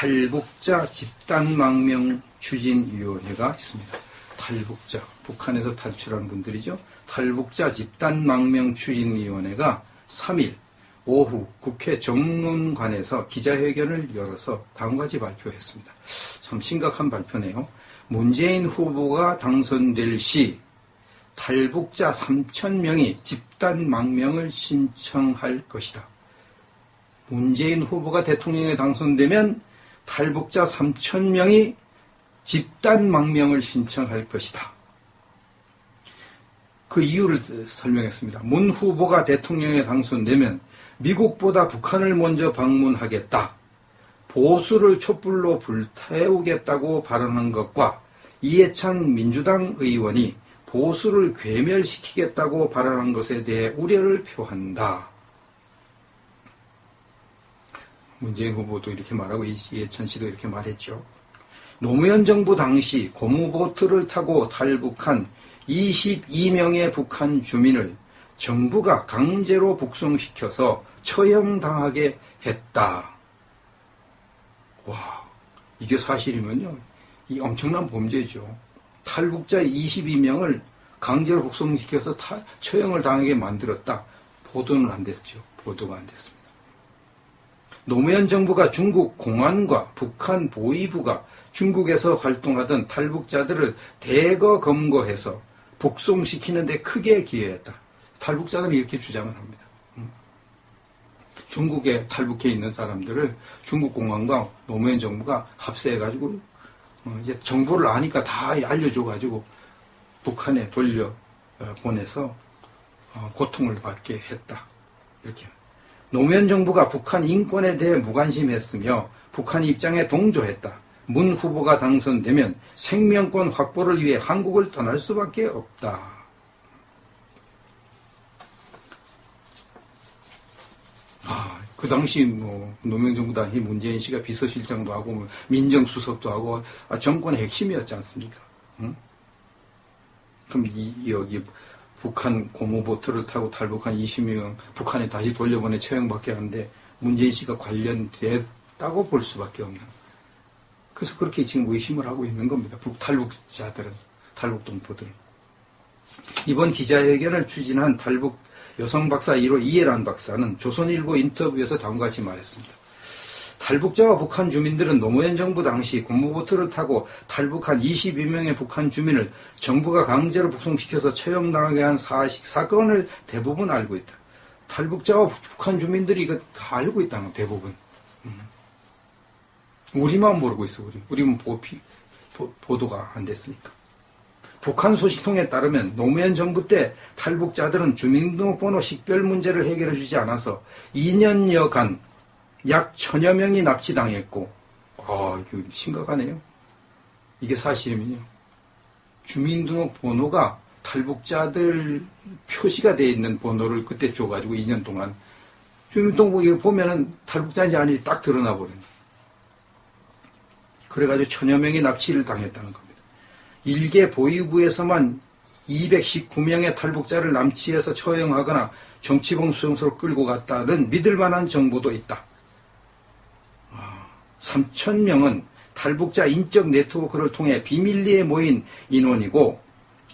탈북자 집단망명 추진위원회가 있습니다. 탈북자, 북한에서 탈출한 분들이죠. 탈북자 집단망명 추진위원회가 3일 오후 국회 정론관에서 기자회견을 열어서 다음과 같이 발표했습니다. 참 심각한 발표네요. 문재인 후보가 당선될 시 탈북자 3,000명이 집단망명을 신청할 것이다. 문재인 후보가 대통령에 당선되면 탈북자 3,000명이 집단망명을 신청할 것이다. 그 이유를 설명했습니다. 문 후보가 대통령에 당선되면 미국보다 북한을 먼저 방문하겠다. 보수를 촛불로 불태우겠다고 발언한 것과 이해찬 민주당 의원이 보수를 괴멸시키겠다고 발언한 것에 대해 우려를 표한다. 문재인 후보도 이렇게 말하고 이해찬 씨도 이렇게 말했죠. 노무현 정부 당시 고무보트를 타고 탈북한 22명의 북한 주민을 정부가 강제로 북송시켜서 처형당하게 했다. 와, 이게 사실이면요, 이 엄청난 범죄죠. 탈북자 22명을 강제로 북송시켜서 처형을 당하게 만들었다. 보도는 안 됐죠. 보도가 안 됐습니다. 노무현 정부가 중국 공안과 북한 보위부가 중국에서 활동하던 탈북자들을 대거 검거해서 북송시키는 데 크게 기여했다. 탈북자들은 이렇게 주장을 합니다. 중국에 탈북해 있는 사람들을 중국 공안과 노무현 정부가 합세해가지고 이제 정보를 아니까 다 알려줘가지고 북한에 돌려 보내서 고통을 받게 했다. 이렇게. 노무현 정부가 북한 인권에 대해 무관심했으며 북한 입장에 동조했다. 문 후보가 당선되면 생명권 확보를 위해 한국을 떠날 수밖에 없다. 그 당시 노무현 정부 당시 문재인 씨가 비서실장도 하고 민정수석도 하고 정권의 핵심이었지 않습니까? 응? 그럼 여기 북한 고무보트를 타고 탈북한 20명 북한에 다시 돌려보내 처형받게 하는데 문재인 씨가 관련됐다고 볼 수밖에 없는. 그래서 그렇게 지금 의심을 하고 있는 겁니다. 북탈북자들은, 탈북동포들. 이번 기자회견을 추진한 탈북 여성 박사 1호 이해란 박사는 조선일보 인터뷰에서 다음과 같이 말했습니다. 탈북자와 북한 주민들은 노무현 정부 당시 고무보트를 타고 탈북한 22명의 북한 주민을 정부가 강제로 북송시켜서 처형당하게 한 사건을 대부분 알고 있다. 탈북자와 북한 주민들이 이거 다 알고 있다는 거, 대부분. 우리만 모르고 있어, 우리만 보도가 안 됐으니까. 북한 소식통에 따르면 노무현 정부 때 탈북자들은 주민등록번호 식별 문제를 해결해 주지 않아서 2년여간 약 1,000여 명이 납치당했고, 이거 심각하네요. 이게 사실이면요. 주민등록번호가 탈북자들 표시가 되어 있는 번호를 그때 줘가지고 2년 동안 주민등록번호를 보면은 탈북자인지 아닌지 딱 드러나 버립니다. 그래가지고 1,000여 명이 납치를 당했다는 겁니다. 일개 보위부에서만 219명의 탈북자를 납치해서 처형하거나 정치범 수용소로 끌고 갔다는 믿을 만한 정보도 있다. 3,000명은 탈북자 인적 네트워크를 통해 비밀리에 모인 인원이고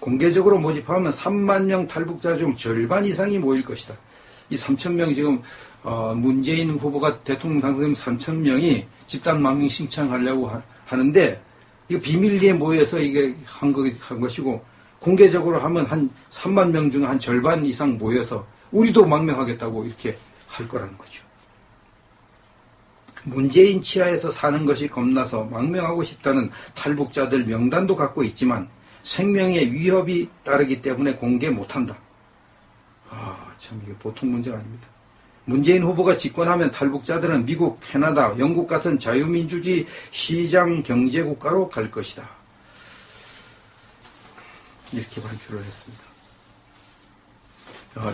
공개적으로 모집하면 3만 명 탈북자 중 절반 이상이 모일 것이다. 이 3,000명 지금 문재인 후보가 대통령 당선되면 3,000명이 집단망명 신청하려고 하는데 이거 비밀리에 모여서 이게 한 것이고 공개적으로 하면 한 3만 명 중 한 절반 이상 모여서 우리도 망명하겠다고 이렇게 할 거라는 거죠. 문재인 치하에서 사는 것이 겁나서 망명하고 싶다는 탈북자들 명단도 갖고 있지만 생명에 위협이 따르기 때문에 공개 못한다. 참 이게 보통 문제가 아닙니다. 문재인 후보가 집권하면 탈북자들은 미국, 캐나다, 영국 같은 자유민주주의 시장 경제국가로 갈 것이다. 이렇게 발표를 했습니다.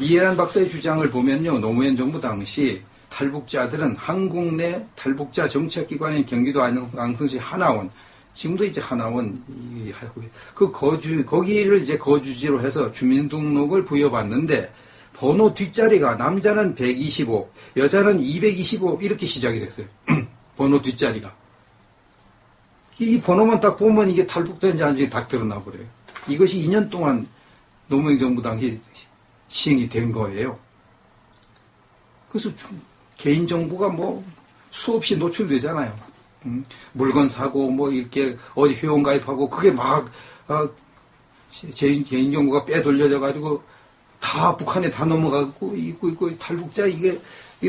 이해란 박사의 주장을 보면요. 노무현 정부 당시 탈북자들은 한국 내 탈북자 정책기관인 경기도 안성시 하나원, 지금도 이제 하나원 거기를 이제 거주지로 해서 주민등록을 부여받는데 번호 뒷자리가 남자는 125, 여자는 225 이렇게 시작이 됐어요. 번호 뒷자리가. 이 번호만 딱 보면 이게 탈북자인지 아닌지 딱 드러나 버려요. 이것이 2년 동안 노무현 정부 당시 시행이 된 거예요. 그래서 개인정보가 뭐 수없이 노출되잖아요. 물건 사고 뭐 이렇게 어디 회원가입하고 그게 막 개인정보가 빼돌려져 가지고 다 북한에 다 넘어가고 있고 탈북자 이게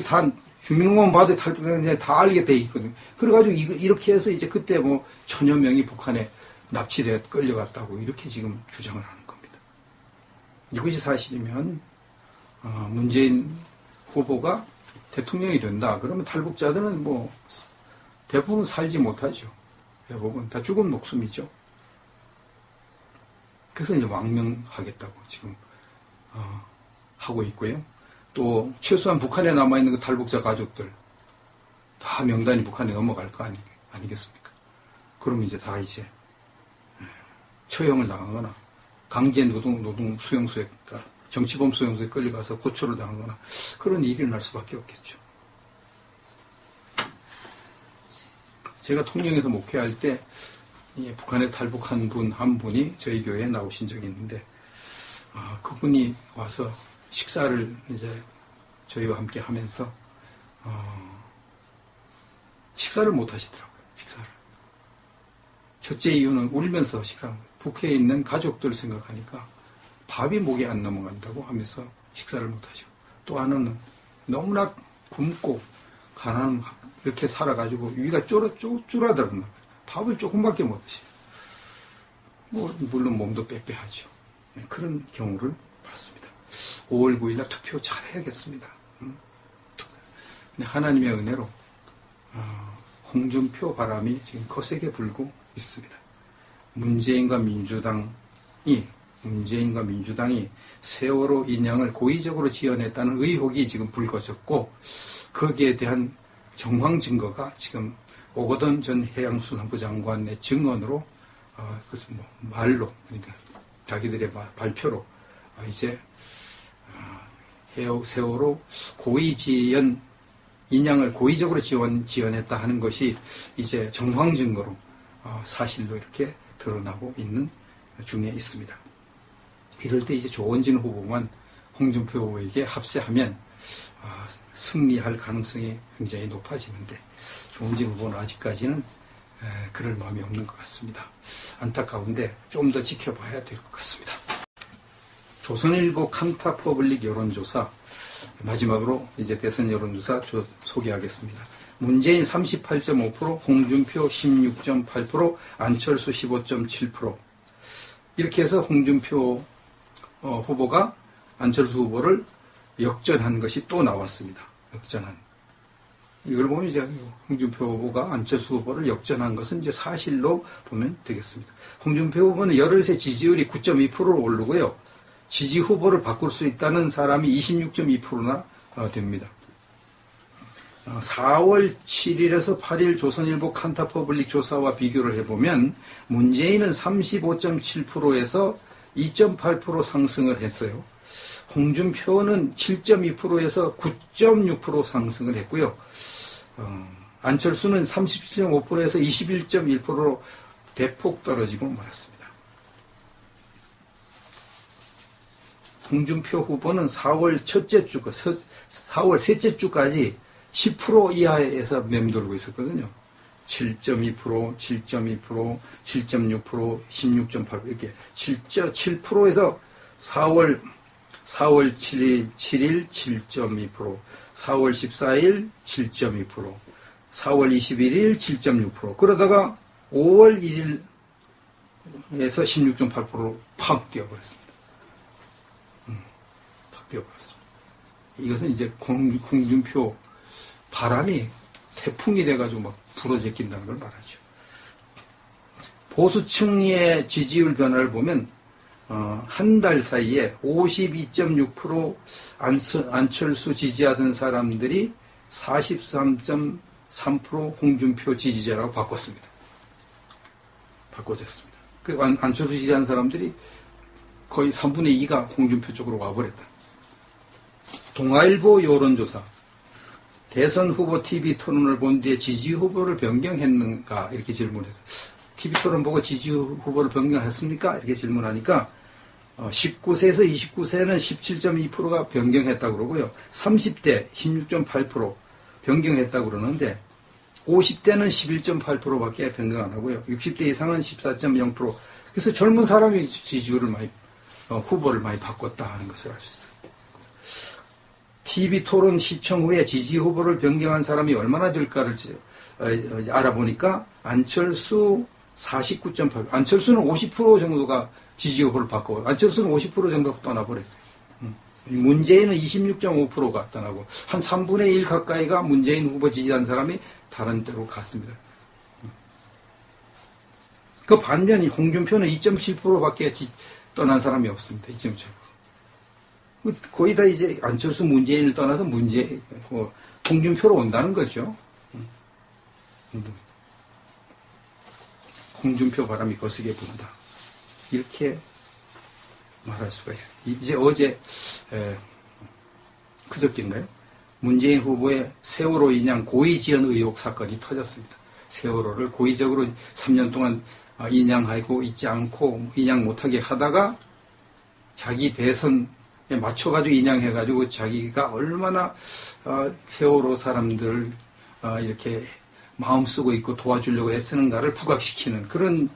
다 주민등록만 봐도 탈북자 다 알게 돼 있거든요. 그래가지고 이렇게 해서 이제 그때 뭐 1000여 명이 북한에 납치돼 끌려갔다고 이렇게 지금 주장을 하는 겁니다. 이것이 사실이면 문재인 후보가 대통령이 된다. 그러면 탈북자들은 뭐 대부분 살지 못하죠. 대부분 다 죽은 목숨이죠. 그래서 이제 망명하겠다고 지금 하고 있고요. 또 최소한 북한에 남아있는 그 탈북자 가족들 다 명단이 북한에 넘어갈 거 아니겠습니까? 그러면 이제 다 이제 처형을 당하거나 강제 노동 수용소에 정치범 수용소에 끌려가서 고초를 당하거나 그런 일이 일어날 수밖에 없겠죠. 제가 통영에서 목회할 때 북한에서 탈북한 분 한 분이 저희 교회에 나오신 적이 있는데 그분이 와서 식사를 이제 저희와 함께 하면서 식사를 못 하시더라고요. 식사를. 첫째 이유는 울면서 북해에 있는 가족들 생각하니까 밥이 목에 안 넘어간다고 하면서 식사를 못 하시고, 또 하나는 너무나 굶고 가난 이렇게 살아가지고 위가 줄어들었나. 밥을 조금밖에 못 드셔요. 뭐 물론 몸도 빼빼하죠. 그런 경우를 봤습니다. 5월 9일날 투표 잘해야겠습니다. 하나님의 은혜로 홍준표 바람이 지금 거세게 불고 있습니다. 문재인과 민주당이 세월호 인양을 고의적으로 지원했다는 의혹이 지금 불거졌고, 거기에 대한 정황 증거가 지금 오거돈 전 해양수산부 장관의 증언으로, 그래서 뭐 말로, 그러니까 자기들의 발표로 이제 세월호 인양을 고의적으로 지원했다 하는 것이 이제 정황 증거로 사실로 이렇게 드러나고 있는 중에 있습니다. 이럴 때 이제 조원진 후보만 홍준표 후보에게 합세하면 승리할 가능성이 굉장히 높아지는데, 조원진 후보는 아직까지는 그럴 마음이 없는 것 같습니다. 안타까운데 좀 더 지켜봐야 될 것 같습니다. 조선일보 칸타퍼블릭 여론조사, 마지막으로 이제 대선 여론조사 소개하겠습니다. 문재인 38.5%, 홍준표 16.8%, 안철수 15.7%. 이렇게 해서 홍준표 후보가 안철수 후보를 역전한 것이 또 나왔습니다. 역전한. 이걸 보면 이제 홍준표 후보가 안철수 후보를 역전한 것은 이제 사실로 보면 되겠습니다. 홍준표 후보는 열흘새 지지율이 9.2%로 오르고요. 지지 후보를 바꿀 수 있다는 사람이 26.2%나 됩니다. 4월 7일에서 8일 조선일보 칸타퍼블릭 조사와 비교를 해보면 문재인은 35.7%에서 2.8% 상승을 했어요. 홍준표는 7.2%에서 9.6% 상승을 했고요. 안철수는 37.5%에서 21.1%로 대폭 떨어지고 말았습니다. 홍준표 후보는 4월 셋째 주까지 10% 이하에서 맴돌고 있었거든요. 7.2%, 7.2%, 7.6%, 16.8% 이렇게 7.7%에서 4월 7일 7.2%, 4월 14일 7.2%, 4월 21일 7.6%, 그러다가 5월 1일에서 16.8%로 팍 뛰어버렸습니다. 팍 뛰어버렸습니다. 이것은 이제 홍준표 바람이 태풍이 돼가지고 막 불어제낀다는 걸 말하죠. 보수층의 지지율 변화를 보면 한 달 사이에 52.6% 안철수 지지하던 사람들이 43.3% 홍준표 지지자라고 바꿨습니다. 바꿔졌습니다. 그 안철수 지지하는 사람들이 거의 3분의 2가 홍준표 쪽으로 와버렸다. 동아일보 여론조사. 대선 후보 TV 토론을 본 뒤에 지지 후보를 변경했는가 이렇게 질문했어요. TV 토론 보고 지지 후보를 변경했습니까? 이렇게 질문하니까 19세에서 29세는 17.2%가 변경했다고 그러고요. 30대 16.8% 변경했다고 그러는데 50대는 11.8%밖에 변경 안 하고요. 60대 이상은 14.0%. 그래서 젊은 사람이 지지율을 많이 후보를 많이 바꿨다 하는 것을 알 수 있어요. TV 토론 시청 후에 지지 후보를 변경한 사람이 얼마나 될까를 알아보니까 안철수 49.8%, 안철수는 50% 정도가 지지 후보를 바꾸고, 안철수는 50% 정도 떠나버렸어요. 문재인은 26.5%가 떠나고, 한 3분의 1 가까이가 문재인 후보 지지한 사람이 다른 데로 갔습니다. 그 반면 홍준표는 2.7%밖에 떠난 사람이 없습니다. 2.7%. 거의 다 이제 안철수 문재인을 떠나서 홍준표로 온다는 거죠. 홍준표 바람이 거세게 분다. 이렇게 말할 수가 있어요. 이제 어제 그저께인가요? 문재인 후보의 세월호 인양 고의 지연 의혹 사건이 터졌습니다. 세월호를 고의적으로 3년 동안 인양하고 있지 않고 인양 못하게 하다가 자기 대선에 맞춰가지고 인양해가지고 자기가 얼마나 세월호 사람들을 이렇게 마음 쓰고 있고 도와주려고 애쓰는가를 부각시키는 그런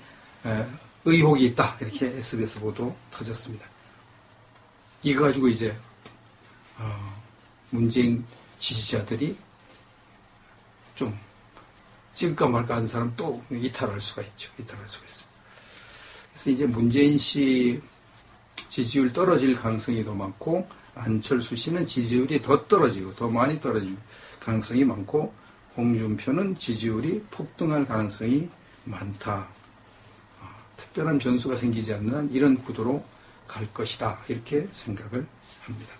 의혹이 있다. 이렇게 SBS 보도 터졌습니다. 이거 가지고 이제 문재인 지지자들이 좀 찍을까 말까 하는 사람 또 이탈할 수가 있죠. 이탈할 수가 있습니다. 그래서 이제 문재인 씨 지지율 떨어질 가능성이 더 많고 안철수 씨는 지지율이 더 떨어지고 더 많이 떨어질 가능성이 많고 홍준표는 지지율이 폭등할 가능성이 많다. 특별한 변수가 생기지 않는 한 이런 구도로 갈 것이다. 이렇게 생각을 합니다.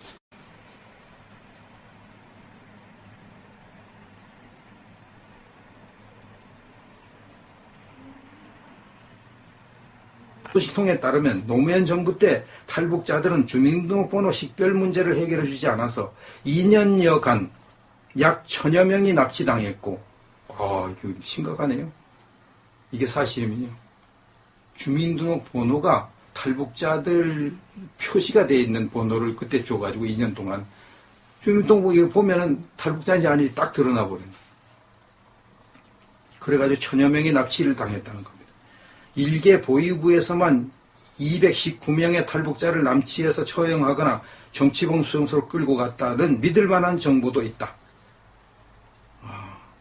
소식통에 따르면 노무현 정부 때 탈북자들은 주민등록번호 식별 문제를 해결해 주지 않아서 2년여간 약 1000여 명이 납치당했고, 이거 심각하네요. 이게 사실이면요. 주민등록번호가 탈북자들 표시가 되어 있는 번호를 그때 줘가지고 2년 동안 주민등록번호 보면은 탈북자인지 아닌지 딱 드러나 버립니다. 그래가지고 1000여 명이 납치를 당했다는 겁니다. 일개 보위부에서만 219명의 탈북자를 남치해서 처형하거나 정치범 수용소로 끌고 갔다는 믿을 만한 정보도 있다.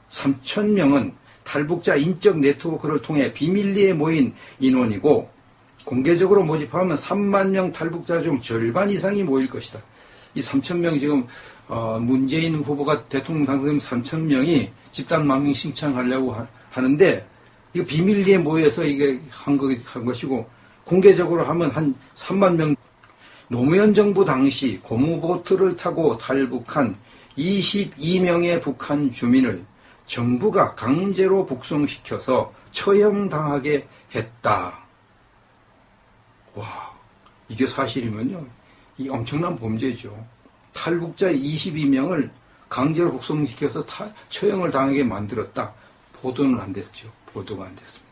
3000명은 탈북자 인적 네트워크를 통해 비밀리에 모인 인원이고 공개적으로 모집하면 3만 명 탈북자 중 절반 이상이 모일 것이다. 이 3000명 지금 문재인 후보가 대통령 당선되면 3000명이 집단 망명 신청하려고 하는데 이거 비밀리에 모여서 이게 한 것이고 공개적으로 하면 한 3만 명. 노무현 정부 당시 고무보트를 타고 탈북한 22명의 북한 주민을 정부가 강제로 북송시켜서 처형당하게 했다. 와, 이게 사실이면요. 이 엄청난 범죄죠. 탈북자 22명을 강제로 북송시켜서 처형을 당하게 만들었다. 보도는 안 됐죠. 보도가 안 됐습니다.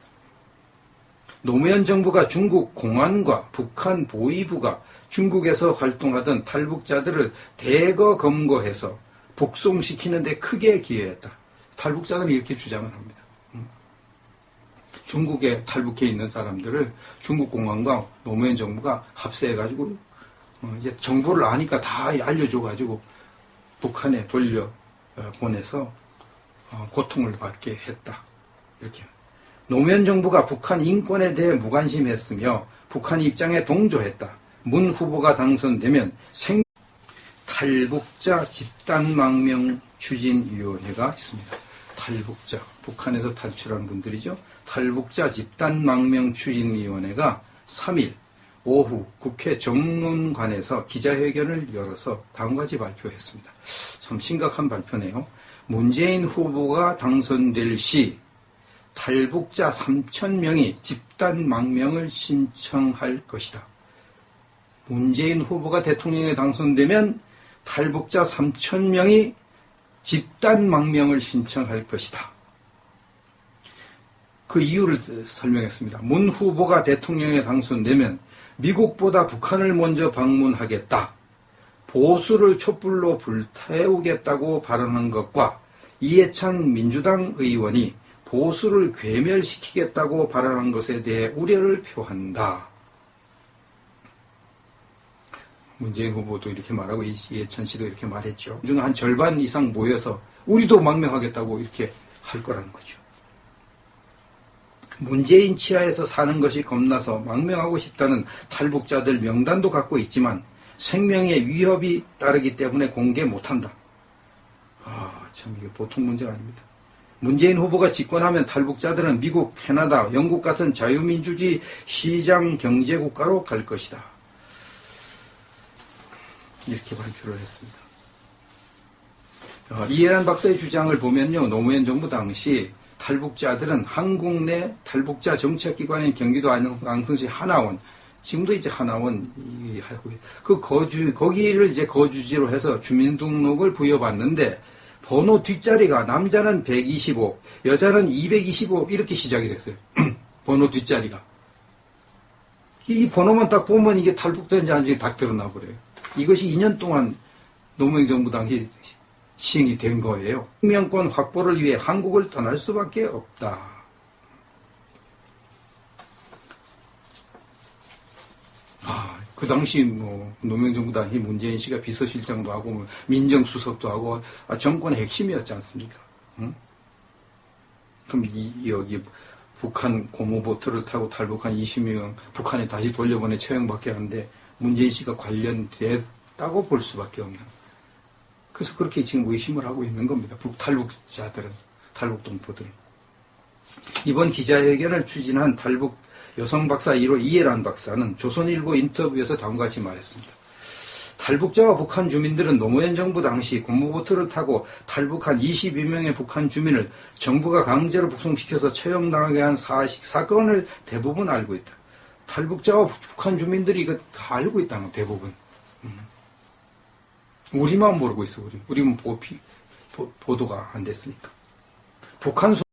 노무현 정부가 중국 공안과 북한 보위부가 중국에서 활동하던 탈북자들을 대거 검거해서 북송시키는 데 크게 기여했다. 탈북자들은 이렇게 주장을 합니다. 중국에 탈북해 있는 사람들을 중국 공안과 노무현 정부가 합세해가지고 이제 정보를 아니까 다 알려줘가지고 북한에 돌려 보내서 고통을 받게 했다. 이렇게. 노무현 정부가 북한 인권에 대해 무관심했으며 북한 입장에 동조했다. 문 후보가 당선되면 탈북자 집단망명 추진위원회가 있습니다. 탈북자, 북한에서 탈출한 분들이죠. 탈북자 집단망명 추진위원회가 3일 오후 국회 정론관에서 기자회견을 열어서 다음과 같이 발표했습니다. 참 심각한 발표네요. 문재인 후보가 당선될 시 탈북자 3,000명이 집단망명을 신청할 것이다. 문재인 후보가 대통령에 당선되면 탈북자 3,000명이 집단망명을 신청할 것이다. 그 이유를 설명했습니다. 문 후보가 대통령에 당선되면 미국보다 북한을 먼저 방문하겠다. 보수를 촛불로 불태우겠다고 발언한 것과 이해찬 민주당 의원이 보수를 괴멸시키겠다고 발언한 것에 대해 우려를 표한다. 문재인 후보도 이렇게 말하고 이해찬 씨도 이렇게 말했죠. 중 한 절반 이상 모여서 우리도 망명하겠다고 이렇게 할 거라는 거죠. 문재인 치하에서 사는 것이 겁나서 망명하고 싶다는 탈북자들 명단도 갖고 있지만 생명에 위협이 따르기 때문에 공개 못한다. 참 이게 보통 문제가 아닙니다. 문재인 후보가 집권하면 탈북자들은 미국, 캐나다, 영국 같은 자유민주주의 시장 경제국가로 갈 것이다. 이렇게 발표를 했습니다. 이해란 박사의 주장을 보면요, 노무현 정부 당시 탈북자들은 한국 내 탈북자 정책기관인 경기도 안성시 하나원, 지금도 이제 하나원 하고 거기를 이제 거주지로 해서 주민등록을 부여받는데 번호 뒷자리가 남자는 125, 여자는 225 이렇게 시작이 됐어요. 번호 뒷자리가. 이 번호만 딱 보면 이게 탈북자인지 아닌지 딱 드러나 버려요. 이것이 2년 동안 노무현 정부 당시 시행이 된 거예요. 생명권 확보를 위해 한국을 떠날 수밖에 없다. 그 당시 노무현 정부 당시 문재인 씨가 비서실장도 하고 민정수석도 하고 정권의 핵심이었지 않습니까? 응? 그럼 여기 북한 고무보트를 타고 탈북한 20명 북한에 다시 돌려보내 처형받게 하는데 문재인 씨가 관련됐다고 볼 수밖에 없는. 그래서 그렇게 지금 의심을 하고 있는 겁니다. 탈북자들은, 탈북동포들은. 이번 기자회견을 추진한 탈북 여성 박사 1호 이해란 박사는 조선일보 인터뷰에서 다음과 같이 말했습니다. 탈북자와 북한 주민들은 노무현 정부 당시 고무보트를 타고 탈북한 22명의 북한 주민을 정부가 강제로 북송시켜서 처형당하게 한 사건을 대부분 알고 있다. 탈북자와 북한 주민들이 이거 다 알고 있다는 대부분. 우리만 모르고 있어. 우리는 보도가 안 됐으니까. 북한